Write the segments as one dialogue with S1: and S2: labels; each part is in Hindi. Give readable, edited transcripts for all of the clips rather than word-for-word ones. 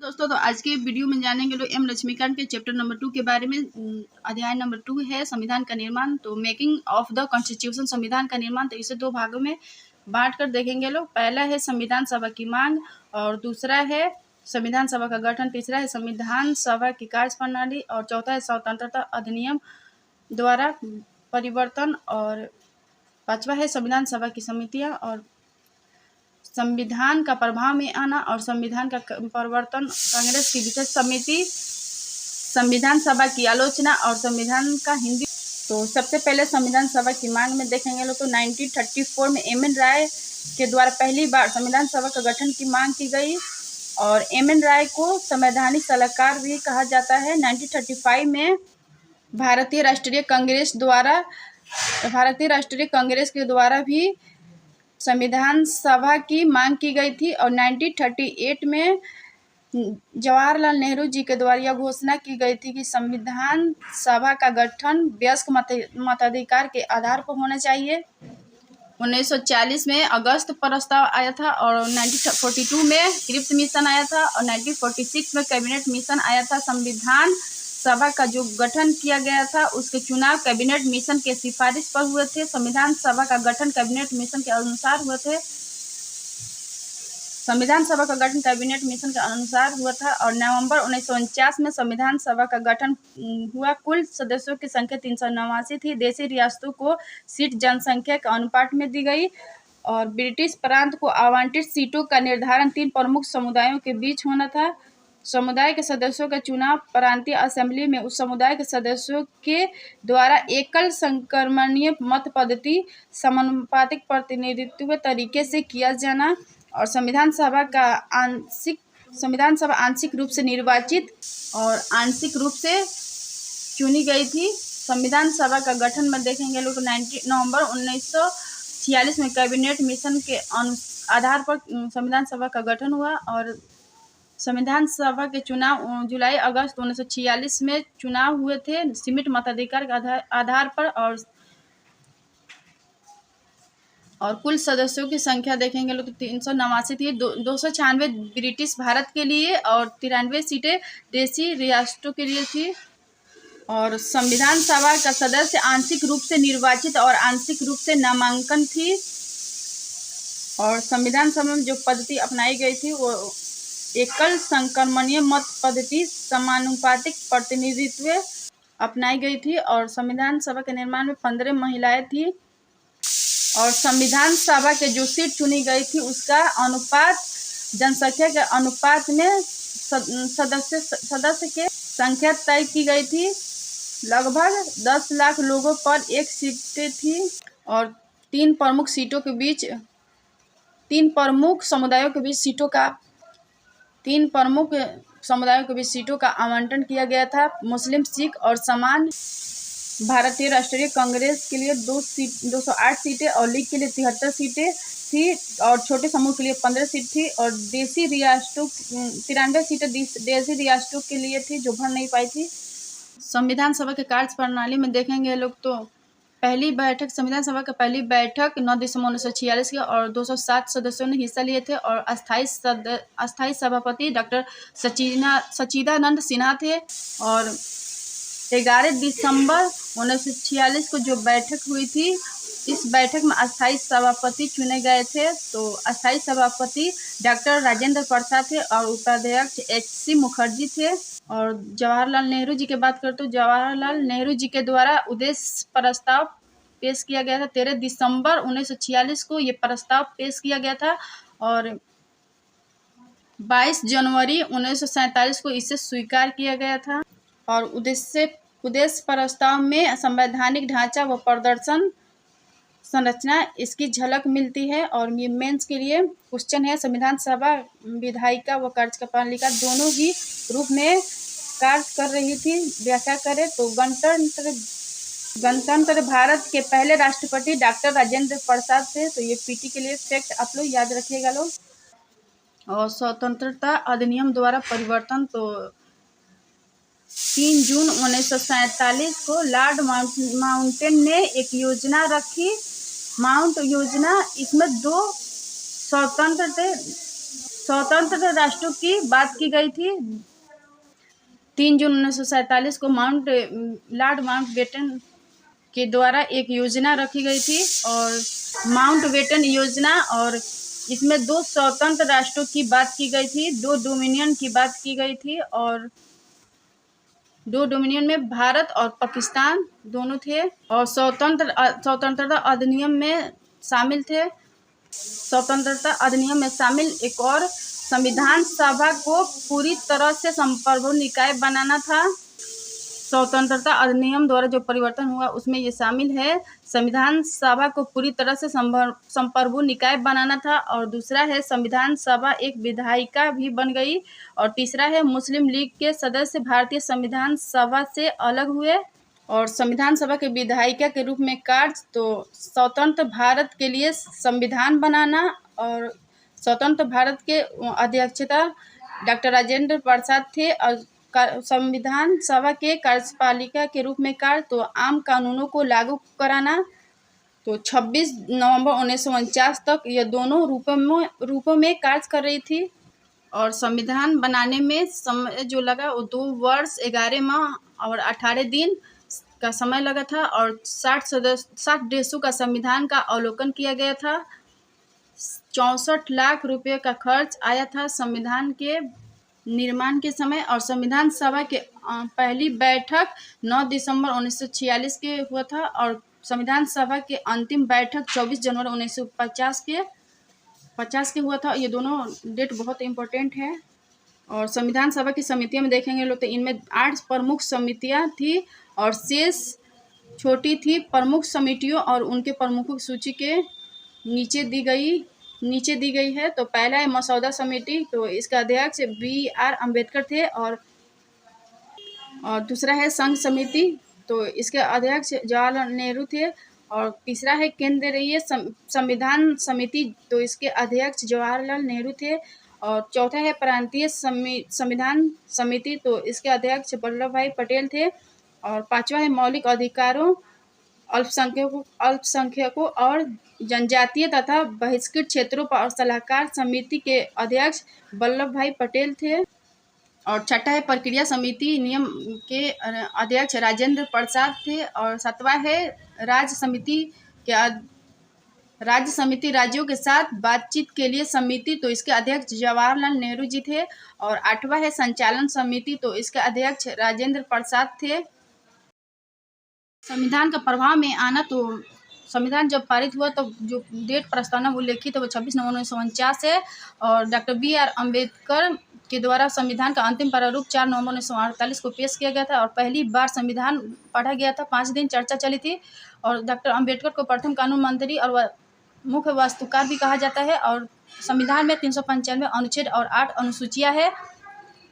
S1: दोस्तों, तो आज के वीडियो में जानेंगे लोग एम लक्ष्मीकांत के चैप्टर नंबर 2 के बारे में। अध्याय नंबर 2 है संविधान का निर्माण। तो मेकिंग ऑफ द कॉन्स्टिट्यूशन, संविधान का निर्माण। तो इसे दो भागों में बांट कर देखेंगे लोग। पहला है संविधान सभा की मांग और दूसरा है संविधान सभा का गठन। तीसरा है संविधान सभा की कार्यप्रणाली और चौथा है स्वतंत्रता अधिनियम द्वारा परिवर्तन और पांचवा है संविधान सभा की समितियां और संविधान का प्रभाव में आना और संविधान का परिवर्तन। कांग्रेस की विशेष समिति, संविधान सभा की आलोचना और संविधान का हिंदी। तो सबसे पहले संविधान सभा की मांग में देखेंगे लोग। तो 1934 में एम एन राय के द्वारा पहली बार संविधान सभा का गठन की मांग की गई और एम एन राय को संवैधानिक सलाहकार भी कहा जाता है। 1935 में भारतीय राष्ट्रीय कांग्रेस के द्वारा भी संविधान सभा की मांग की गई थी और 1938 में जवाहरलाल नेहरू जी के द्वारा यह घोषणा की गई थी कि संविधान सभा का गठन वयस्क मताधिकार के आधार पर होना चाहिए। 1940 में अगस्त प्रस्ताव आया था और 1942 में क्रिप्स मिशन आया था और 1946 में कैबिनेट मिशन आया था। संविधान सभा का जो गठन किया गया था उसके चुनाव कैबिनेट मिशन के सिफारिश पर हुए थे। संविधान सभा का गठन कैबिनेट मिशन के अनुसार हुए थे। संविधान सभा का गठन कैबिनेट मिशन के अनुसार हुआ था और नवंबर 1949 में संविधान सभा का गठन हुआ। कुल सदस्यों की संख्या 389 थी। देशी रियासतों को सीट जनसंख्या के अनुपात में दी गई और ब्रिटिश प्रांत को आवंटित सीटों का निर्धारण 3 प्रमुख समुदायों के बीच होना था। समुदाय के सदस्यों का चुनाव प्रांतीय असेंबली में उस समुदाय के सदस्यों के द्वारा एकल संक्रमणीय मत पद्धति समानुपातिक प्रतिनिधित्व तरीके से किया जाना और संविधान सभा आंशिक रूप से निर्वाचित और आंशिक रूप से चुनी गई थी। संविधान सभा का गठन में देखेंगे लोग। 19 नवंबर 1946 में कैबिनेट मिशन के आधार पर संविधान सभा का गठन हुआ और संविधान सभा के चुनाव जुलाई अगस्त 1946 में चुनाव हुए थे सीमित मताधिकार के आधार पर और कुल सदस्यों की संख्या देखेंगे लोग तो 389 थी। 296 ब्रिटिश भारत के लिए और 93 सीटें देशी रियासतों के लिए थी। और संविधान सभा का सदस्य आंशिक रूप से निर्वाचित और आंशिक रूप से नामांकन थी और संविधान सभा में जो पद्धति अपनाई गई थी वो एकल संक्रमणीय मत पद्धति समानुपातिक प्रतिनिधित्व अपनाई गई थी और संविधान सभा के निर्माण में 15 महिलाएं थी और संविधान सभा के जो सीट चुनी गई थी उसका अनुपात जनसंख्या के अनुपात में सदस्य के संख्या तय की गई थी। लगभग 10 लाख लोगों पर एक सीटें थी और 3 प्रमुख समुदायों के बीच सीटों का आवंटन किया गया था। मुस्लिम, सिख और समान भारतीय राष्ट्रीय कांग्रेस के लिए 208 सीटें और लीग के लिए 73 सीटें थी और छोटे समूह के लिए 15 सीट थी और देशी रियासतों 93 सीटें देशी रियासतों के लिए थी जो भर नहीं पाई थी। संविधान सभा के कार्यप्रणाली में देखेंगे लोग तो संविधान सभा की पहली बैठक 9 दिसंबर 1946 की और 207 सदस्यों ने हिस्सा लिए थे और अस्थायी सभापति डॉक्टर सच्चिदानंद सिन्हा थे और 11 दिसंबर 1946 को जो बैठक हुई थी इस बैठक में अस्थायी सभापति चुने गए थे। तो अस्थायी सभापति डॉक्टर राजेंद्र प्रसाद थे और उपाध्यक्ष HC मुखर्जी थे। और जवाहरलाल नेहरू जी की बात करते तो जवाहरलाल नेहरू जी के द्वारा उद्देश्य प्रस्ताव पेश किया गया था। 13 दिसंबर 1946 को ये प्रस्ताव पेश किया गया था और 22 जनवरी 1947 को इसे स्वीकार किया गया था और उद्देश्य प्रस्ताव में संवैधानिक ढांचा व प्रदर्शन संरचना इसकी झलक मिलती है। और ये मेंस के लिए क्वेश्चन है। संविधान सभा विधायिका व कार्यपालिका दोनों ही रूप में कार्य कर रही थी। व्याख्या करें तो गणतंत्र भारत के पहले राष्ट्रपति डॉक्टर राजेंद्र प्रसाद थे। तो ये पीटी के लिए फैक्ट आप लोग याद रखिएगा लोग। और स्वतंत्रता अधिनियम द्वारा परिवर्तन तो 3 जून 1947 को लॉर्ड माउंटेन ने एक योजना रखी, माउंट योजना। इसमें 2 स्वतंत्र राष्ट्रों की बात की गई थी। 3 जून 1947 को लॉर्ड माउंटबेटन के द्वारा एक योजना रखी गई थी और माउंटबेटन योजना, और इसमें 2 स्वतंत्र राष्ट्रों की बात की गई थी, 2 डोमिनियन की बात की गई थी, और 2 डोमिनियन में भारत और पाकिस्तान दोनों थे, और स्वतंत्रता अधिनियम में शामिल थे। स्वतंत्रता अधिनियम में शामिल एक और संविधान सभा को पूरी तरह से संप्रभु निकाय बनाना था। स्वतंत्रता अधिनियम द्वारा जो परिवर्तन हुआ उसमें ये शामिल है, संविधान सभा को पूरी तरह से संप्रभु निकाय बनाना था, और दूसरा है संविधान सभा एक विधायिका भी बन गई, और तीसरा है मुस्लिम लीग के सदस्य भारतीय संविधान सभा से अलग हुए। और संविधान सभा के विधायिका के रूप में कार्य तो स्वतंत्र भारत के लिए संविधान बनाना, और स्वतंत्र भारत के अध्यक्षता डॉक्टर राजेंद्र प्रसाद थे, और संविधान सभा के कार्यपालिका के रूप में कार्य तो आम कानूनों को लागू कराना। तो 26 नवंबर 1949 तक ये दोनों रूपों में कार्य कर रही थी, और संविधान बनाने में समय जो लगा वो 2 वर्ष 11 माह और 18 दिन का समय लगा था, और 60 देशों का संविधान का अवलोकन किया गया था। 64 लाख रुपए का खर्च आया था संविधान के निर्माण के समय, और संविधान सभा के पहली बैठक 9 दिसंबर 1946 के हुआ था, और संविधान सभा के अंतिम बैठक 24 जनवरी 1950 के हुआ था। ये दोनों डेट बहुत इम्पोर्टेंट है। और संविधान सभा की समितियों में देखेंगे लोग तो इनमें 8 प्रमुख समितियां थी, और शेष छोटी थी। प्रमुख समितियों और उनके प्रमुखों की सूची के नीचे दी गई है। तो पहला है मसौदा समिति, तो इसका अध्यक्ष BR अम्बेडकर थे, और दूसरा है संघ समिति, तो इसके अध्यक्ष जवाहरलाल नेहरू थे, और तीसरा है केंद्रीय संविधान समिति, तो इसके अध्यक्ष जवाहरलाल नेहरू थे, और चौथा है प्रांतीय संविधान समिति, तो इसके अध्यक्ष वल्लभ भाई पटेल थे, और पांचवा है मौलिक अधिकारों, अल्पसंख्यकों और जनजातीय तथा बहिष्कृत क्षेत्रों पर सलाहकार समिति के अध्यक्ष वल्लभ भाई पटेल थे, और छठा है प्रक्रिया समिति नियम के अध्यक्ष राजेंद्र प्रसाद थे, और सातवां है राज्य समिति राज्यों के साथ बातचीत के लिए समिति, तो इसके अध्यक्ष जवाहरलाल नेहरू जी थे, और आठवां है संचालन समिति, तो इसके अध्यक्ष राजेंद्र प्रसाद थे। संविधान का प्रभाव में आना, तो संविधान जब पारित हुआ तो जो डेट प्रस्तावना उल्लेखित है वो 26 नवंबर 1949 है, और डॉक्टर BR अम्बेडकर के द्वारा संविधान का अंतिम प्रारूप 4 नवंबर 1948 को पेश किया गया था, और पहली बार संविधान पढ़ा गया था। 5 दिन चर्चा चली थी, और डॉक्टर अम्बेडकर को प्रथम कानून मंत्री और मुख्य वास्तुकार भी कहा जाता है, और संविधान में 395 अनुच्छेद और 8 अनुसूचियाँ है,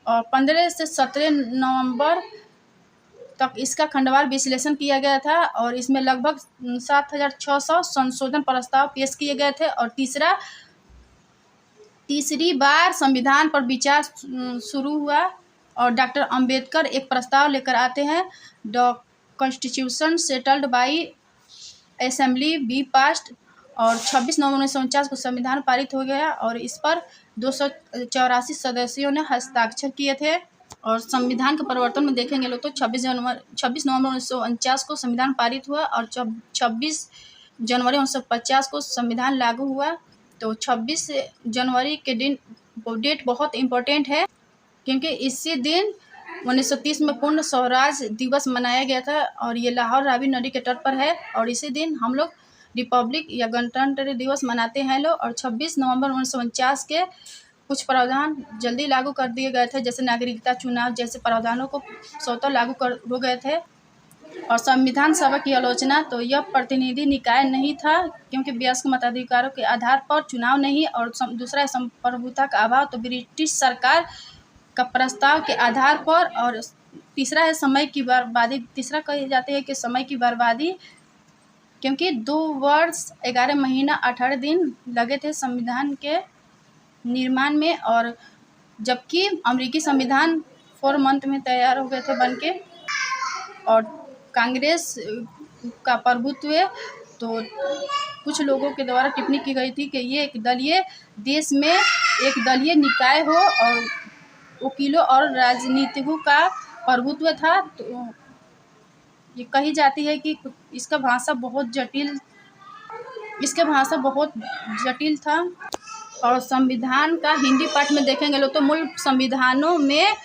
S1: और 15 से 17 नवंबर तक इसका खंडवार विश्लेषण किया गया था, और इसमें लगभग 7600 संशोधन प्रस्ताव पेश किए गए थे, और तीसरी बार संविधान पर विचार शुरू हुआ, और डॉक्टर अंबेडकर एक प्रस्ताव लेकर आते हैं, the constitution settled by assembly be passed, और 26 नवंबर 1949 को संविधान पारित हो गया, और इस पर 284 सदस्यों ने हस्ताक्षर किए थे। और संविधान के परिवर्तन में देखेंगे लोग तो 26 नवंबर 1949 को संविधान पारित हुआ, और 26 जनवरी 1950 को संविधान लागू हुआ। तो 26 जनवरी के दिन वो डेट बहुत इम्पोर्टेंट है, क्योंकि इसी दिन 1930 में पूर्ण स्वराज दिवस मनाया गया था, और ये लाहौर रावी नदी के तट पर है, और इसी दिन हम लोग रिपब्लिक या गणतंत्र दिवस मनाते हैं लोग। और 26 नवंबर 1949 के कुछ प्रावधान जल्दी लागू कर दिए गए थे, जैसे नागरिकता चुनाव जैसे प्रावधानों को स्वतः लागू हो गए थे। और संविधान सभा की आलोचना, तो यह प्रतिनिधि निकाय नहीं था, क्योंकि वयस्क मताधिकारों के आधार पर चुनाव नहीं, और दूसरा है संप्रभुता का अभाव, तो ब्रिटिश सरकार का प्रस्ताव के आधार पर, और तीसरा है समय की बर्बादी। तीसरा कही जाती है कि समय की बर्बादी, क्योंकि 2 वर्ष 11 महीना 18 दिन लगे थे संविधान के निर्माण में, और जबकि अमेरिकी संविधान 4 मंथ में तैयार हो गए थे बनके। और कांग्रेस का प्रभुत्व, तो कुछ लोगों के द्वारा टिप्पणी की गई थी कि ये एक दलीय देश में एक दलीय निकाय हो और वकीलों और राजनीतिकों का प्रभुत्व था। तो ये कही जाती है कि इसका भाषा बहुत जटिल था। और संविधान का हिंदी पाठ में देखेंगे लोग तो मूल संविधानों में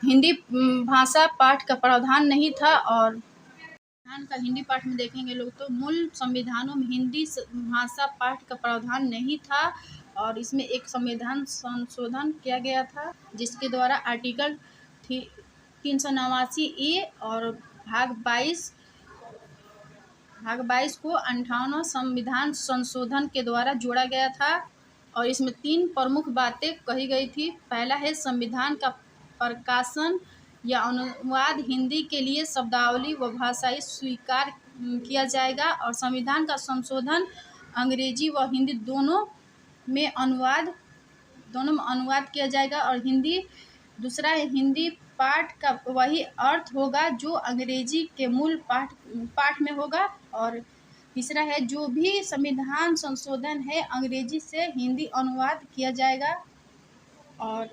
S1: हिंदी भाषा पाठ का प्रावधान नहीं था। और संविधान का हिंदी पाठ में देखेंगे लोग तो मूल संविधानों में हिंदी भाषा पाठ का प्रावधान नहीं था। और इसमें एक संविधान संशोधन किया गया था जिसके द्वारा आर्टिकल 389 और भाग 22 को 58वां संविधान संशोधन के द्वारा जोड़ा गया था। और इसमें 3 प्रमुख बातें कही गई थी। पहला है संविधान का प्रकाशन या अनुवाद हिंदी के लिए शब्दावली व भाषाई स्वीकार किया जाएगा। और संविधान का संशोधन अंग्रेजी व हिंदी दोनों में अनुवाद किया जाएगा। और दूसरा है हिंदी पाठ का वही अर्थ होगा जो अंग्रेजी के मूल पाठ में होगा। और तीसरा है जो भी संविधान संशोधन है अंग्रेजी से हिंदी अनुवाद किया जाएगा। और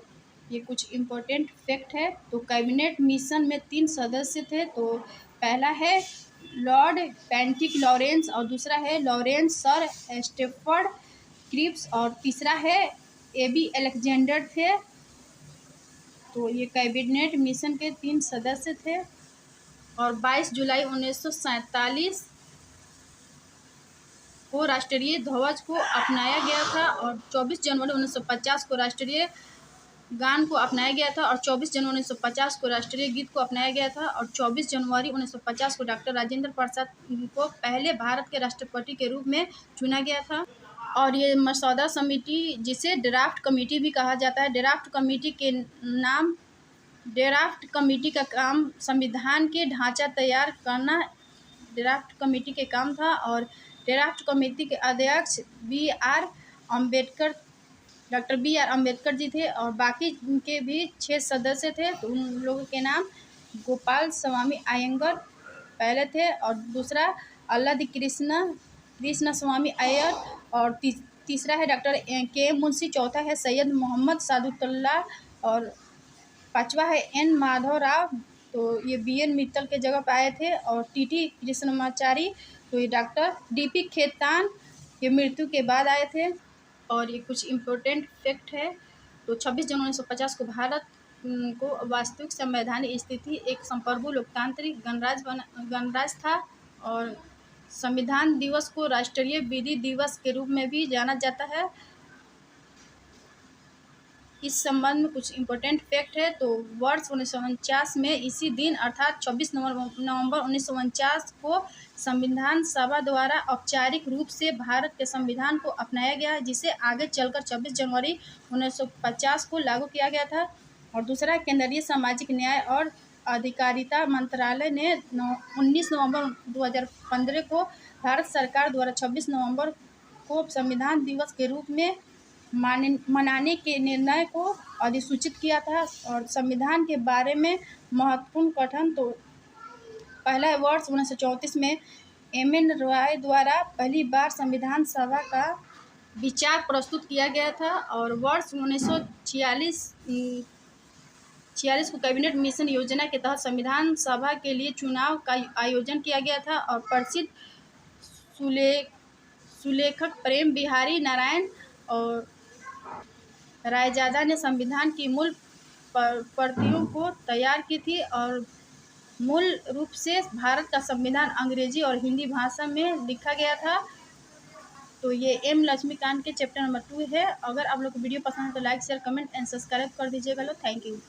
S1: ये कुछ इम्पोर्टेंट फैक्ट है। तो कैबिनेट मिशन में 3 सदस्य थे। तो पहला है लॉर्ड पैट्रिक लॉरेंस और दूसरा है लॉरेंस सर स्टैफर्ड क्रिप्स और तीसरा है एबी अलेक्जेंडर थे। तो ये कैबिनेट मिशन के 3 सदस्य थे। और 22 जुलाई 1947 को राष्ट्रीय ध्वज को अपनाया गया था। और 24 जनवरी 1950 को राष्ट्रीय गान को अपनाया गया था। और 24 जनवरी 1950 को राष्ट्रीय गीत को अपनाया गया था। और 24 जनवरी 1950 को डॉक्टर राजेंद्र प्रसाद को पहले भारत के राष्ट्रपति के रूप में चुना गया था। और ये मसौदा समिति जिसे ड्राफ्ट कमेटी भी कहा जाता है, ड्राफ्ट कमेटी का काम संविधान के ढांचा तैयार करना ड्राफ्ट कमेटी के काम था। और ड्राफ्ट कमेटी के अध्यक्ष doctor B are Ambedkar ji थे। और बाकी के भी 6 सदस्य थे। तो उन लोगों के नाम गोपाल स्वामी अयंगर पहले थे और दूसरा अल्लादी कृष्ण स्वामी अय्यर और तीसरा है डॉक्टर के मुंशी, चौथा है सैयद मोहम्मद सादुल्लाह और 5वां है एन माधव राव। तो ये BN मित्तल के जगह पे आए थे। और TT कृष्णमाचारी, तो ये डॉक्टर DP खेतान के मृत्यु के बाद आए थे। और ये कुछ इम्पोर्टेंट फैक्ट है। तो 26 जनवरी 1950 को भारत को वास्तविक संवैधानिक स्थिति एक संप्रभु लोकतांत्रिक गणराज्य था। और संविधान दिवस को राष्ट्रीय विधि दिवस के रूप में भी जाना जाता है। इस संबंध में कुछ इम्पोर्टेंट फैक्ट है। तो वर्ष 1949 में इसी दिन अर्थात 26 नवंबर 1949 को संविधान सभा द्वारा औपचारिक रूप से भारत के संविधान को अपनाया गया, जिसे आगे चलकर 26 जनवरी 1950 को लागू किया गया था। और दूसरा केंद्रीय सामाजिक न्याय और अधिकारिता मंत्रालय ने 19 नवंबर 2015 को भारत सरकार द्वारा 26 नवंबर को संविधान दिवस के रूप में मनाने के निर्णय को अधिसूचित किया था। और संविधान के बारे में महत्वपूर्ण कथन तो पहला है वर्ष 1934 में MN रॉय द्वारा पहली बार संविधान सभा का विचार प्रस्तुत किया गया था। और वर्ष 1946 को कैबिनेट मिशन योजना के तहत संविधान सभा के लिए चुनाव का आयोजन किया गया था। और प्रसिद्ध सुलेखक प्रेम बिहारी नारायण और रायजादा ने संविधान की मूल प्रतियों को तैयार की थी। और मूल रूप से भारत का संविधान अंग्रेजी और हिंदी भाषा में लिखा गया था। तो ये M लक्ष्मीकांत के चैप्टर नंबर 2 है। अगर आप लोग को वीडियो पसंद है तो like share comment and subscribe कर दीजिएगा। लो थैंक यू।